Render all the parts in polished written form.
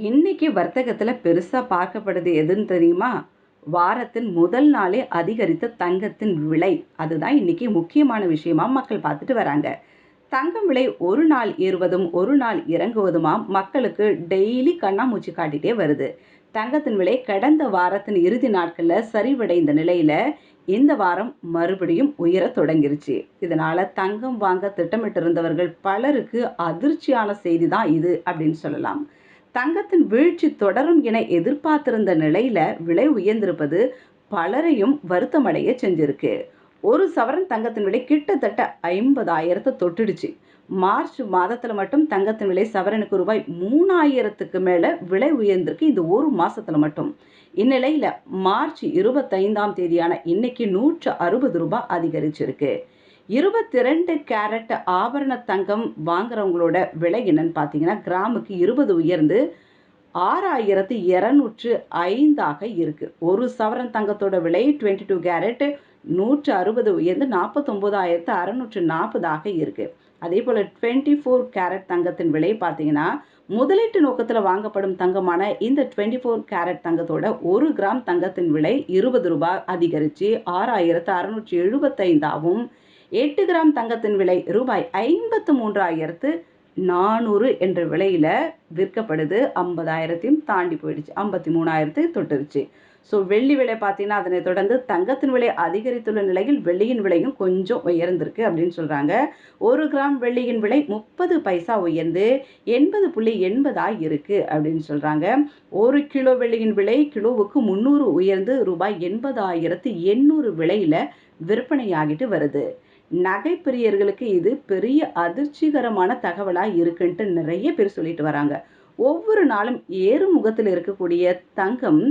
இன்னைக்கு வர்த்தகத்துல பெருசா பார்க்கப்படுது எதுன்னு தெரியுமா? வாரத்தின் முதல் நாளே அதிகரித்த தங்கத்தின் விலை. அதுதான் இன்னைக்கு முக்கியமான விஷயமா மக்கள் பார்த்துட்டு வராங்க. தங்கம் விலை ஒரு நாள் ஏறுவதும், ஒரு நாள் இறங்குவதுமா மக்களுக்கு டெய்லி கண்ணாமூச்சி காட்டிட்டே வருது. தங்கத்தின் விலை கடந்த வாரத்தின் இறுதி நாட்கள்ல சரிவடைந்த நிலையில, இந்த வாரம் மறுபடியும் உயரத் தொடங்கிருச்சு. இதனால தங்கம் வாங்க திட்டமிட்டிருந்தவர்கள் பலருக்கு அதிர்ச்சியான செய்தி தான் இது அப்படின்னு சொல்லலாம். தங்கத்தின் வீழ்ச்சி தொடரும் என எதிர்பார்த்திருந்த நிலையில விலை உயர்ந்திருப்பது பலரையும் வருத்தமடைய செஞ்சிருக்கு. ஒரு சவரன் தங்கத்தின் விலை கிட்டத்தட்ட 50,000 தொட்டுடுச்சு. மார்ச் மாதத்துல மட்டும் தங்கத்தின் விலை சவரனுக்கு ரூபாய் 3,000க்கு மேல விலை உயர்ந்திருக்கு இந்த ஒரு மாசத்துல மட்டும். இந்நிலையில மார்ச் 25ஆம் தேதியான இன்னைக்கு ரூபாய் 160 அதிகரிச்சிருக்கு. 22 கேரட் ஆபரண தங்கம் வாங்குறவங்களோட விலை என்னன்னு பார்த்தீங்கன்னா, கிராமுக்கு 20 உயர்ந்து 6,205ஆக இருக்கு. ஒரு சவரன் தங்கத்தோட விலை 22 கேரட் 160 உயர்ந்து 49,640ஆக இருக்கு. அதே போல 24 கேரட் தங்கத்தின் விலை பார்த்தீங்கன்னா, முதலீட்டு நோக்கத்தில் வாங்கப்படும் தங்கமான இந்த 24 கேரட் தங்கத்தோட 1 கிராம் தங்கத்தின் விலை ரூபாய் 20 அதிகரித்து 6,675ஆகவும், 8 கிராம் தங்கத்தின் விலை ரூபாய் 53,400 என்ற விலையில விற்கப்படுது. 50,000ஐயும் தாண்டி போயிடுச்சு. 53,000 தொட்டுருச்சு. ஸோ வெள்ளி விலை பார்த்தீங்கன்னா, அதனை தொடர்ந்து தங்கத்தின் விலை அதிகரித்துள்ள நிலையில் வெள்ளியின் விலையும் கொஞ்சம் உயர்ந்திருக்கு அப்படின்னு சொல்றாங்க. 1 கிராம் வெள்ளியின் விலை 30 பைசா உயர்ந்து 80.80 இருக்கு அப்படின்னு சொல்றாங்க. 1 கிலோ வெள்ளியின் விலை கிலோவுக்கு 300 உயர்ந்து ரூபாய் 80,800 விலையில விற்பனையாகிட்டு வருது. நகை பிரியர்களுக்கு இது பெரிய அதிர்ச்சிகரமான தகவலா இருக்குன்ட்டு நிறைய பேர் சொல்லிட்டு வராங்க. ஒவ்வொரு நாளும் ஏறும் முகத்தில் இருக்கக்கூடிய தங்கம்,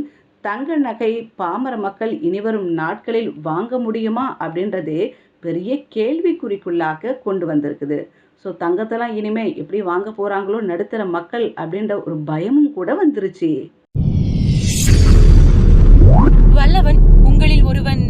தங்க நகை பாமர மக்கள் இனிவரும் நாட்களில் வாங்க முடியுமா அப்படின்றதே பெரிய கேள்விக்குறிக்குள்ளாக கொண்டு வந்திருக்குது. ஸோ தங்கத்தெல்லாம் இனிமே எப்படி வாங்க போறாங்களோ நடுத்தர மக்கள் அப்படின்ற ஒரு பயமும் கூட வந்துருச்சு. வல்லவன் உங்களில் ஒருவன்